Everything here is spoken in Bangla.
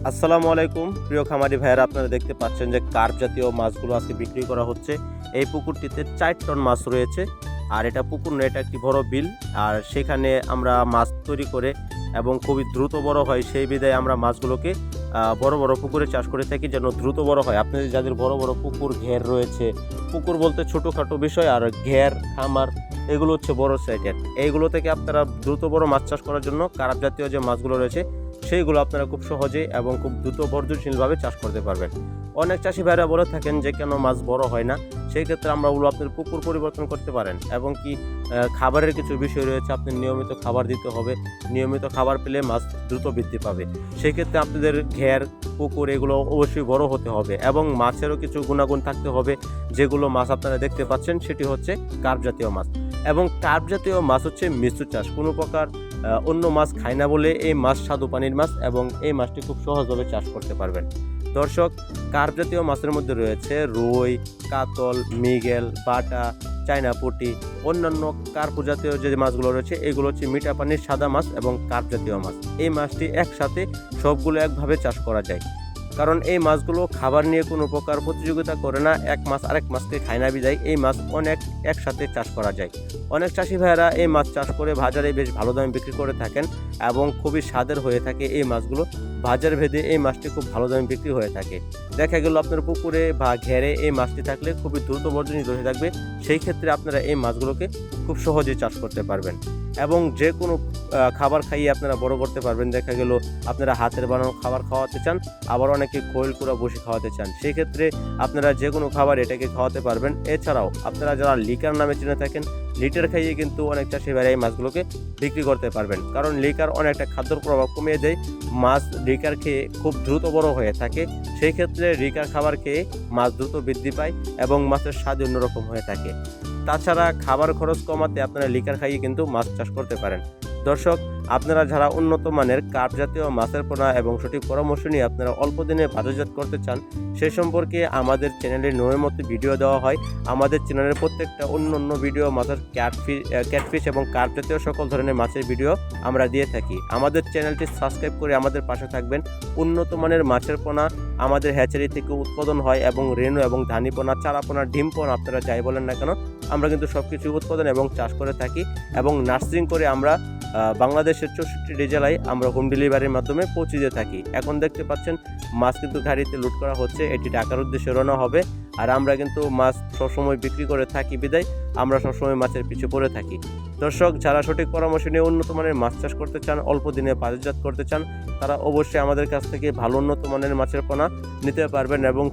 আসসালামু আলাইকুম প্রিয় খামারি ভাইয়েরা, আপনারা দেখতে পাচ্ছেন যে কার্প জাতীয় মাছগুলো আজকে বিক্রি করা হচ্ছে। এই পুকুরটিতে 4 টন মাছ রয়েছে। আর এটা পুকুর নয়, এটা একটি বড় বিল। আর সেখানে আমরা মাছ তৈরি করে এবং খুবই দ্রুত বড় হয় সেই বিধায় আমরা মাছগুলোকে বড় বড় পুকুরে চাষ করে থাকি যেন দ্রুত বড় হয়। আপনাদের যাদের বড় বড় পুকুর ঘের রয়েছে, পুকুর বলতে ছোটোখাটো বিষয়, আর ঘের খামার এগুলো হচ্ছে বড় সাইজের, এইগুলো থেকে আপনারা দ্রুত বড় মাছ চাষ করার জন্য কার্প জাতীয় যে মাছগুলো রয়েছে সেইগুলো আপনারা খুব সহজেই এবং খুব দ্রুত বর্ধনশীলভাবে চাষ করতে পারবেন। অনেক চাষি ভাইরা বলে থাকেন যে কেন মাছ বড় হয় না, সেই ক্ষেত্রে আমরা বলবো আপনার পুকুর পরিবর্তন করতে পারেন এবং কি খাবারের কিছু বিষয় রয়েছে, আপনি নিয়মিত খাবার দিতে হবে। নিয়মিত খাবার পেলে মাছ দ্রুত বৃদ্ধি পাবে। সেই ক্ষেত্রে আপনাদের ঘের পুকুর এগুলো অবশ্যই বড় হতে হবে এবং মাছেরও কিছু গুণাগুণ থাকতে হবে, যেগুলো মাছ আপনারা দেখতে পাচ্ছেন সেটি হচ্ছে কার্প জাতীয় মাছ। এবং কার্প জাতীয় মাছ হচ্ছে মিশ্র চাষ, কোনো প্রকার অন্য মাছ খায় না বলে এই মাছ স্বাদু পানির মাছ এবং এই মাছটি খুব সহজভাবে চাষ করতে পারবেন। দর্শক, কার্প জাতীয় মাছের মধ্যে রয়েছে রুই, কাতল, মৃগেল, বাটা, চায়না পুঁটি, অন্যান্য কার্প জাতীয় যে মাছগুলো রয়েছে এগুলো হচ্ছে মিঠা পানির সাদা মাছ এবং কার্প জাতীয় মাছ। এই মাছটি একসাথে সবগুলো একভাবে চাষ করা যায়, কারণ এই মাছগুলো খাবার নিয়ে কোনো প্রকার প্রতিযোগিতা করে না, এক মাছ আরেক মাছকে খায় না বিদায় এই মাছ অনেক একসাথে চাষ করা যায়। অনেক চাষি ভাইয়েরা এই মাছ চাষ করে বাজারে বেশ ভালো দামে বিক্রি করে থাকেন এবং খুবই স্বাদের হয়ে থাকে এই মাছগুলো। বাজার ভেদে এই মাছটি খুব ভালো দামে বিক্রি হয়ে থাকে। দেখা গেল আপনার পুকুরে বা ঘেরে এই মাছটি থাকলে খুবই দ্রুত বর্ধনশীল হয়ে থাকবে, সেই ক্ষেত্রে আপনারা এই মাছগুলোকে খুব সহজেই চাষ করতে পারবেন এবং যে কোনো খাবার খাইয়ে আপনারা বড় করতে পারবেন। দেখা গেল আপনারা হাতের বানানো খাবার খাওয়াতে চান, আবার অনেকে খৈল কুড়া বসে খাওয়াতে চান, সেই ক্ষেত্রে আপনারা যে কোনো খাবার এটাকে খাওয়াতে পারবেন। এছাড়াও আপনারা যারা লিকার নামে চিনে থাকেন, লিটার খাইয়ে কিন্তু অনেক চাষি ভাইরা এই মাছগুলোকে বিক্রি করতে পারবেন, কারণ লিকার অনেকটা খাদ্যর প্রভাব কমিয়ে দেয়। মাছ লিকার খেয়ে খুব দ্রুত বড় হয়ে থাকে, সেই ক্ষেত্রে লিকার খাবার খেয়ে মাছ দ্রুত বৃদ্ধি পায় এবং মাছের স্বাদ অন্যরকম হয়ে থাকে। তাছাড়া খাবার খরচ কমাতে আপনারা লিকার খাইয়ে কিন্তু মাছ চাষ করতে পারেন। দর্শক, আপনারা যারা উন্নত মানের কার্প জাতীয় মাছের পোনা এবং সঠিক পরামর্শ নিয়ে আপনারা অল্প দিনে বাজারজাত করতে চান, সেই সম্পর্কে আমাদের চ্যানেলে নিয়মিত ভিডিও দেওয়া হয়। আমাদের চ্যানেলের প্রত্যেকটা অন্য ভিডিও মাছের ক্যাটফিশ এবং কার্প জাতীয় সকল ধরনের মাছের ভিডিও আমরা দিয়ে থাকি। আমাদের চ্যানেলটি সাবস্ক্রাইব করে আমাদের পাশে থাকবেন। উন্নত মানের মাছের পোনা আমাদের হ্যাচারি থেকে উৎপাদন হয় এবং রেণু এবং ধানি পোনা, চারা পোনা, ডিম পোনা আপনারা যাই বলেন না কেন, আমরা কিন্তু সব কিছু উৎপাদন এবং চাষ করে থাকি এবং নার্সিং করে আমরা বাংলাদেশের 64টি জেলায় আমরা হোম ডেলিভারির মাধ্যমে পৌঁছে দিয়ে থাকি। এখন দেখতে পাচ্ছেন মাছ কিন্তু গাড়িতে লোড করা হচ্ছে, এটি ঢাকার উদ্দেশ্যে রওনা হবে। আর আমরা কিন্তু মাছ সবসময় বিক্রি করে থাকি বিদায় আমরা সবসময় মাছের পিছু পড়ে থাকি। দর্শক, যারা সঠিক পরামর্শ নিয়ে উন্নত মানের মাছ চাষ করতে চান, অল্প দিনে বাজারজাত করতে চান, তারা অবশ্যই আমাদের কাছ থেকে ভালো উন্নত মানের মাছের পোনা নিতে পারবেন এবং